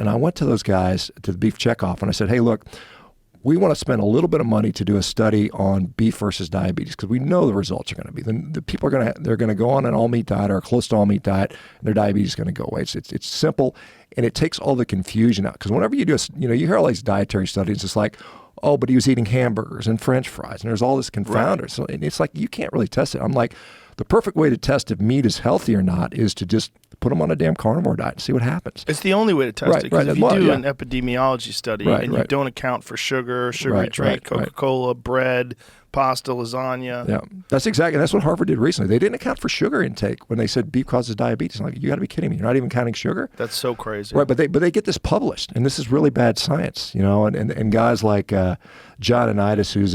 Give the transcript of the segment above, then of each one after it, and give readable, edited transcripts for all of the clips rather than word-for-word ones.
and I went to those guys, to the Beef Checkoff, and I said, hey, look, we want to spend a little bit of money to do a study on beef versus diabetes because we know the results are going to be. The people are they're going to go on an all-meat diet or a close to all-meat diet, and their diabetes is going to go away. It's simple, and it takes all the confusion out. Because whenever you do, you hear all these dietary studies, it's like, oh, but he was eating hamburgers and French fries, and there's all this confounder. Right. So and it's like you can't really test it. I'm like, the perfect way to test if meat is healthy or not is to just put them on a damn carnivore diet and see what happens. It's the only way to test it. Because if you do an epidemiology study and you don't account for sugar, sugary drink, Coca-Cola, bread, pasta, lasagna. Yeah, that's what Harvard did recently. They didn't account for sugar intake when they said beef causes diabetes. I'm like, you got to be kidding me! You're not even counting sugar. That's so crazy. Right, but they get this published, and this is really bad science, And guys like John Anitis, who's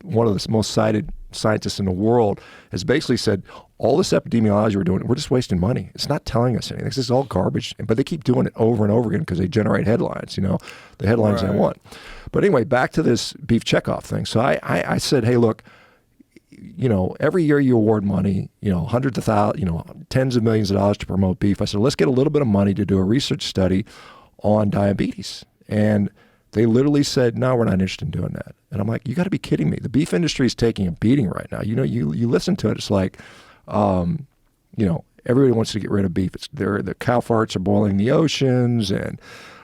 one of the most cited scientists in the world, has basically said all this epidemiology we're doing, we're just wasting money. It's not telling us anything. This is all garbage. But they keep doing it over and over again because they generate headlines. The headlines they want. But anyway, back to this Beef Checkoff thing. So I said, hey, look, every year you award money, hundreds of thousands, tens of millions of dollars to promote beef. I said, let's get a little bit of money to do a research study on diabetes. And they literally said, no, we're not interested in doing that. And I'm like, you got to be kidding me. The beef industry is taking a beating right now. You listen to it, it's like, everybody wants to get rid of beef. The cow farts are boiling the oceans, and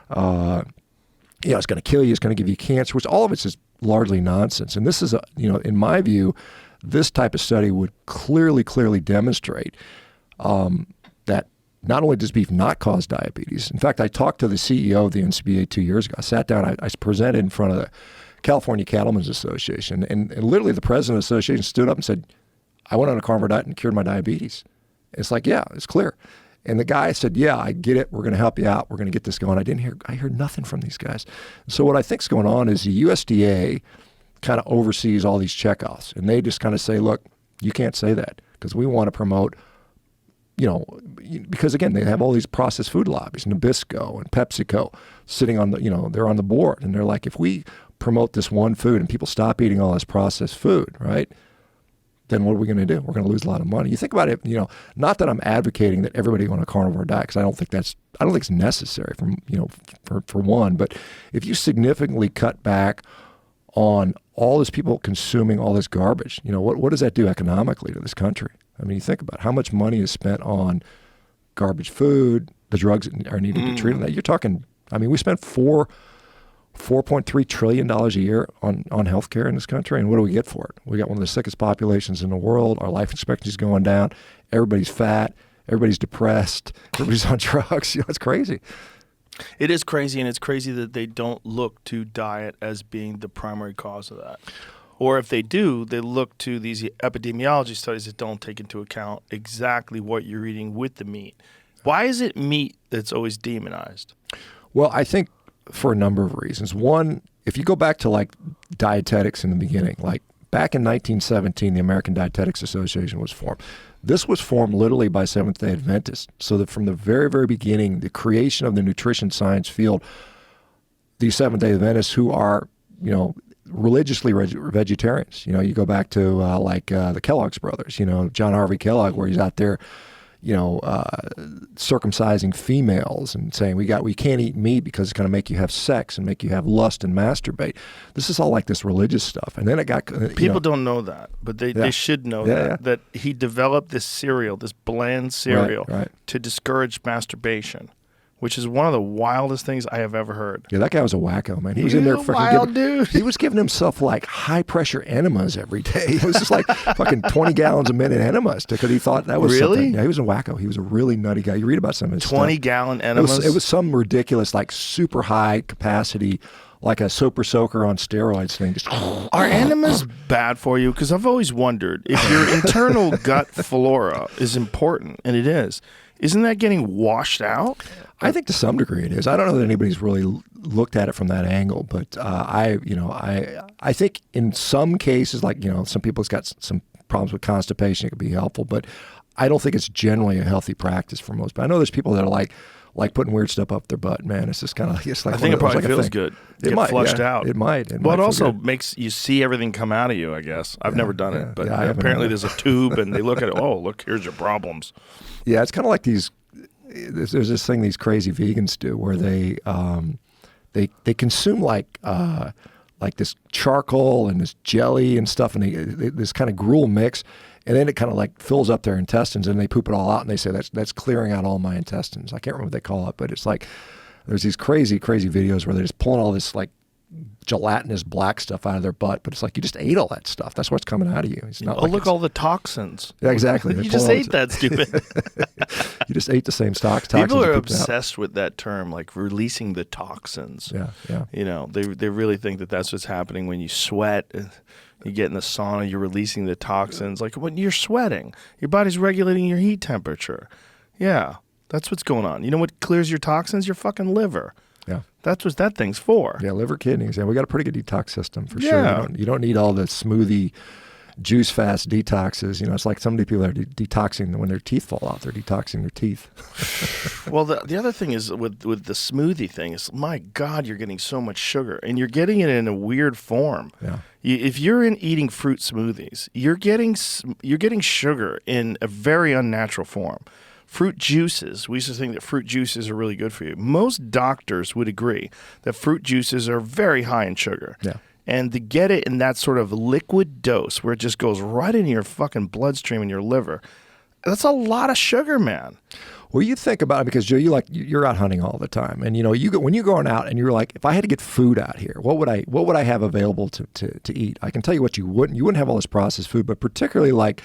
it's going to kill you. It's going to give you cancer, which all of it's just largely nonsense. And this is, in my view, this type of study would clearly demonstrate that not only does beef not cause diabetes. In fact, I talked to the CEO of the NCBA 2 years ago. I sat down, I presented in front of the California Cattlemen's Association, and literally the president of the association stood up and said, I went on a carnivore diet and cured my diabetes. It's like, yeah, it's clear. And the guy said, yeah, I get it. We're going to help you out. We're going to get this going. I heard nothing from these guys. So what I think is going on is the USDA kind of oversees all these checkoffs, and they just kind of say, look, you can't say that because we want to promote, because again, they have all these processed food lobbies, Nabisco and PepsiCo sitting on they're on the board, and they're like, if we promote this one food and people stop eating all this processed food, right, then what are we going to do? We're going to lose a lot of money. You think about it, not that I'm advocating that everybody go on a carnivore diet, because I don't think it's necessary for one, but if you significantly cut back on all these people consuming all this garbage, what does that do economically to this country? I mean, you think about how much money is spent on garbage food, the drugs that are needed to treat that. You're talking, we spend $4.3 trillion a year on healthcare in this country, and what do we get for it? We got one of the sickest populations in the world. Our life expectancy is going down. Everybody's fat. Everybody's depressed. Everybody's on drugs. It's crazy. It is crazy, and it's crazy that they don't look to diet as being the primary cause of that. Or if they do, they look to these epidemiology studies that don't take into account exactly what you're eating with the meat. Why is it meat that's always demonized? Well, I think for a number of reasons. One, if you go back to like dietetics in the beginning, like back in 1917, the American Dietetics Association was formed. This was formed literally by Seventh-day Adventists, so that from the very, very beginning, the creation of the nutrition science field, these Seventh-day Adventists who are, religiously vegetarians. You go back to the Kellogg's brothers, John Harvey Kellogg, where he's out there, circumcising females and saying we can't eat meat because it's going to make you have sex and make you have lust and masturbate. This is all like this religious stuff. And then it got people don't know that, but they should know that he developed this cereal, this bland cereal, to discourage masturbation, which is one of the wildest things I have ever heard. Yeah, that guy was a wacko, man. He was in there dude. He was giving himself like high pressure enemas every day. It was just like fucking 20 gallons a minute enemas because he thought that was something. Yeah, he was a wacko. He was a really nutty guy. You read about some of his 20-gallon enemas? It was some ridiculous, like super high capacity, like a super soaker on steroids thing. Just, are enemas bad for you? Because I've always wondered if your internal gut flora is important, and it is. Isn't that getting washed out? I think to some degree it is. I don't know that anybody's really looked at it from that angle, but I think in some cases, like some people's got some problems with constipation, it could be helpful, but I don't think it's generally a healthy practice for most. But I know there's people that are like putting weird stuff up their butt. Man, it's just kind of like I think it probably feels good. It might flushed out. It might. Well, it also makes you see everything come out of you. I guess I've never done it, but apparently there's a tube, and they look at it. Oh, look, here's your problems. Yeah, it's kind of like these. there's this thing these crazy vegans do where they consume like this charcoal and this jelly and stuff, and this kind of gruel mix, and then it kind of like fills up their intestines, and they poop it all out, and they say that's clearing out all my intestines. I can't remember what they call it, but it's like there's these crazy videos where they're just pulling all this like gelatinous black stuff out of their butt, but it's like you just ate all that stuff. That's what's coming out of you. It's not look, all the toxins. Yeah, exactly. You just ate that, stupid. You just ate the same toxins. People are obsessed with that term, like releasing the toxins. Yeah. You know, they really think that that's what's happening when you sweat. You get in the sauna, you're releasing the toxins. Like when you're sweating, your body's regulating your heat temperature. Yeah, that's what's going on. You know what clears your toxins? Your fucking liver. Yeah. That's what that thing's for. Yeah, liver, kidneys. Yeah, we got a pretty good detox system for Yeah. sure. You don't need all the smoothie, juice fast detoxes. You know, it's like so many people are detoxing when their teeth fall out. They're detoxing their teeth. Well, the other thing is with the smoothie thing is, my God, you're getting so much sugar, and you're getting it in a weird form. Yeah. If you're eating fruit smoothies, you're getting sugar in a very unnatural form. Fruit juices, we used to think that fruit juices are really good for you. Most doctors would agree that fruit juices are very high in sugar. Yeah. And to get it in that sort of liquid dose where it just goes right into your fucking bloodstream and your liver, that's a lot of sugar, man. Well, you think about it because Joe, you're out hunting all the time, and you know when you're going out and you're like, if I had to get food out here, what would I have available to eat? I can tell you what you wouldn't have all this processed food, but particularly like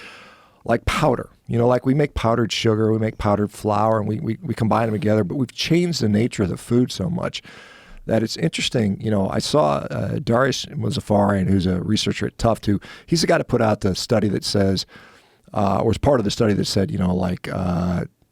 powder. You know, like we make powdered sugar, we make powdered flour, and we combine them together, but we've changed the nature of the food so much that it's interesting. You know, I saw Darius Mozaffarian, who's a researcher at Tufts, he's the guy that put out the study that says, or was part of the study that said, you know, like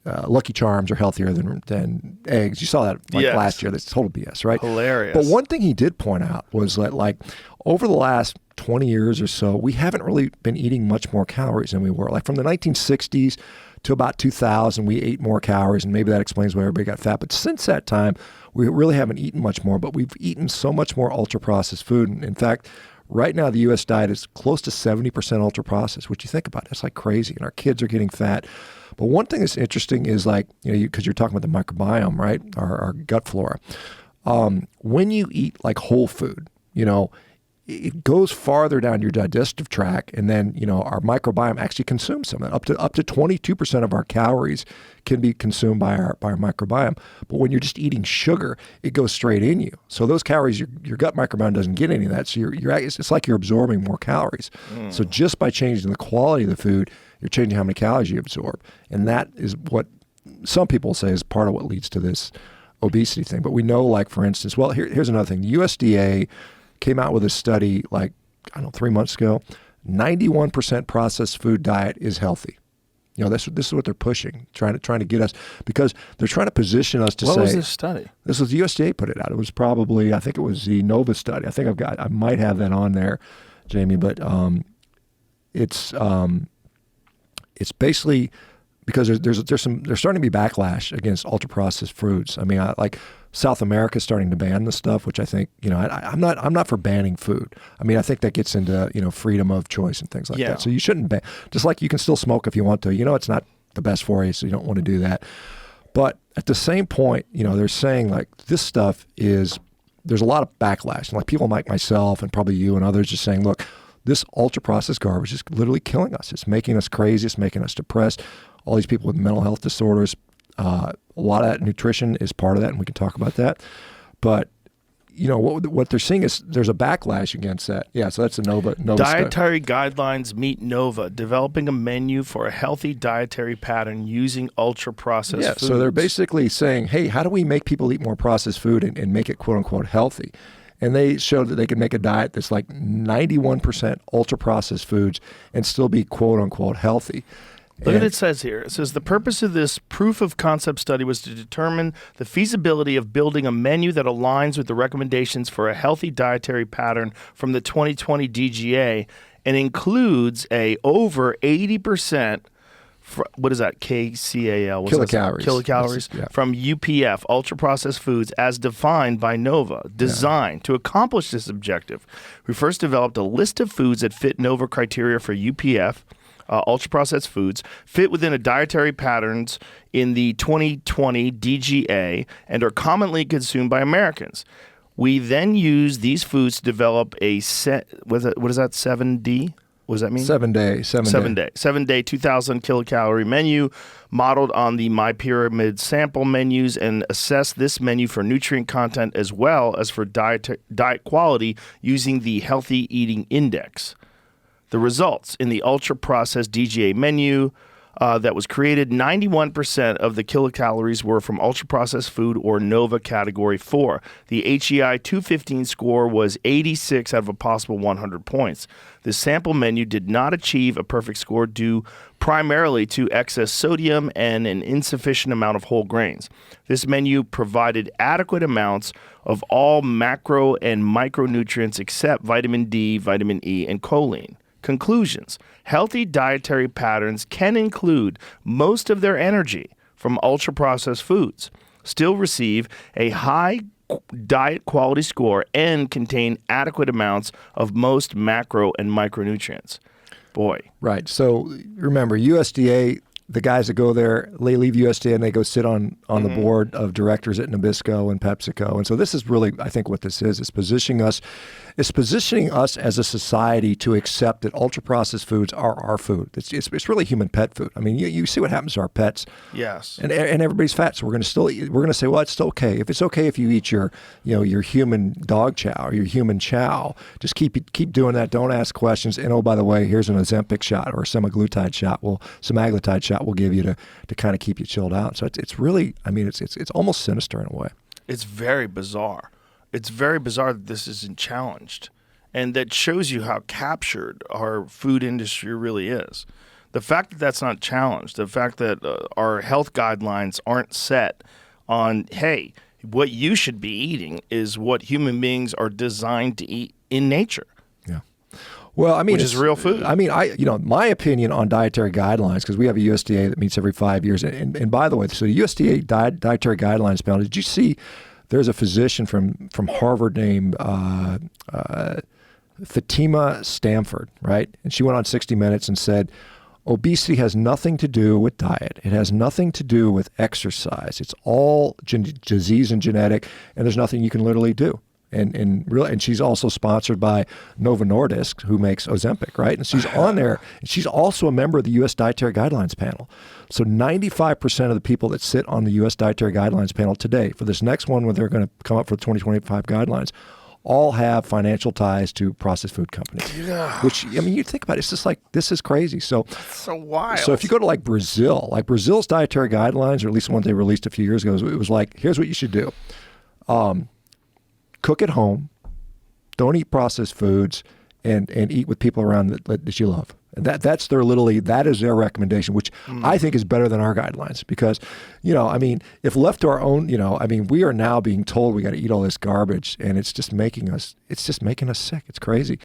Lucky Charms are healthier than eggs. You saw that last year. That's total BS, right? Hilarious. But one thing he did point out was that like over the last 20 years or so, we haven't really been eating much more calories than we were. Like from the 1960s to about 2000, we ate more calories, and maybe that explains why everybody got fat. But since that time, we really haven't eaten much more, but we've eaten so much more ultra-processed food. And in fact, right now, the U.S. diet is close to 70% ultra-processed, which you think about, that's like crazy, and our kids are getting fat. But one thing that's interesting is like, you know, because you're talking about the microbiome, right, our gut flora. When you eat like whole food, you know, it goes farther down your digestive tract, and then, you know, our microbiome actually consumes some of it. Up to 22% of our calories can be consumed by our microbiome. But when you're just eating sugar, it goes straight in you. So those calories, your gut microbiome doesn't get any of that. So it's like you're absorbing more calories. So just by changing the quality of the food, you're changing how many calories you absorb, and that is what some people say is part of what leads to this obesity thing. But we know, like for instance, well, here's another thing: the USDA came out with a study like, I don't know, 3 months ago. 91% processed food diet is healthy. You know, this is what they're pushing, trying to get us, because they're trying to position us to say. What was this study? This was the USDA put it out. It was probably, I think it was the Nova study. I might have that on there, Jamie, but it's basically because there's starting to be backlash against ultra processed foods. I mean, like South America is starting to ban this stuff, which I think, you know, I'm not for banning food. I mean, I think that gets into, you know, freedom of choice and things like that. So you shouldn't ban. Just like you can still smoke if you want to. You know, it's not the best for you, so you don't want to do that. But at the same point, you know, they're saying like this stuff is, there's a lot of backlash. And like people like myself and probably you and others just saying, look, this ultra processed garbage is literally killing us. It's making us crazy. It's making us depressed. All these people with mental health disorders, a lot of that nutrition is part of that, and we can talk about that. But, you know, what they're seeing is there's a backlash against that. Yeah, so that's a Nova Dietary guidelines meet Nova, developing a menu for a healthy dietary pattern using ultra-processed foods. So they're basically saying, hey, how do we make people eat more processed food and make it quote-unquote healthy? And they showed that they could make a diet that's like 91% ultra-processed foods and still be quote-unquote healthy. Look at what it says here. It says the purpose of this proof of concept study was to determine the feasibility of building a menu that aligns with the recommendations for a healthy dietary pattern from the 2020 DGA and includes a over 80%, what is that, KCAL? Kilocalories. Kilocalories from UPF, ultra-processed foods, as defined by Nova, designed to accomplish this objective. We first developed a list of foods that fit Nova criteria for UPF, ultra-processed foods, fit within a dietary patterns in the 2020 DGA and are commonly consumed by Americans. We then use these foods to develop a what is that, 7D? What does that mean? 7 day. 7-day, 2,000 kilocalorie menu modeled on the My Pyramid sample menus and assess this menu for nutrient content as well as for diet quality using the Healthy Eating Index. The results in the ultra-processed DGA menu that was created, 91% of the kilocalories were from ultra-processed food or NOVA Category 4. The HEI 215 score was 86 out of a possible 100 points. The sample menu did not achieve a perfect score due primarily to excess sodium and an insufficient amount of whole grains. This menu provided adequate amounts of all macro and micronutrients except vitamin D, vitamin E, and choline. Conclusions. Healthy dietary patterns can include most of their energy from ultra-processed foods, still receive a high diet quality score, and contain adequate amounts of most macro and micronutrients. Boy. Right. So remember, USDA, the guys that go there, they leave USDA and they go sit on the board of directors at Nabisco and PepsiCo. And so this is really, I think what this is, it's positioning us as a society to accept that ultra-processed foods are our food. It's really human pet food. I mean, you see what happens to our pets. Yes. And everybody's fat, so we're going to still eat. We're going to say, well, it's still okay. If it's okay if you eat your human dog chow or your human chow, just keep doing that. Don't ask questions. And oh, by the way, here's an Ozempic shot or a semaglutide shot. Semaglutide shot will give you to kind of keep you chilled out. So it's really, I mean, it's almost sinister in a way. It's very bizarre. It's very bizarre that this isn't challenged. And that shows you how captured our food industry really is. The fact that that's not challenged, the fact that our health guidelines aren't set on, hey, what you should be eating is what human beings are designed to eat in nature. Yeah. Well, I mean, which is real food. I mean, my opinion on dietary guidelines, because we have a USDA that meets every 5 years. And by the way, so the USDA dietary guidelines panel, did you see there's a physician from Harvard named Fatima Stamford, right? And she went on 60 Minutes and said, obesity has nothing to do with diet. It has nothing to do with exercise. It's all disease and genetic, and there's nothing you can literally do. And she's also sponsored by Novo Nordisk, who makes Ozempic, right? And she's on there. And she's also a member of the U.S. Dietary Guidelines panel. So 95% of the people that sit on the U.S. Dietary Guidelines panel today, for this next one where they're going to come up for the 2025 guidelines, all have financial ties to processed food companies. Yeah. Which, I mean, you think about it, it's just like, this is crazy. So that's so wild. So if you go to like Brazil's dietary guidelines, or at least the ones they released a few years ago, it was like, here's what you should do. Cook at home, don't eat processed foods, and eat with people around that you love. And that is their recommendation, which I think is better than our guidelines because, I mean, if left to our own, I mean, we are now being told we got to eat all this garbage, and it's just making us sick. It's crazy.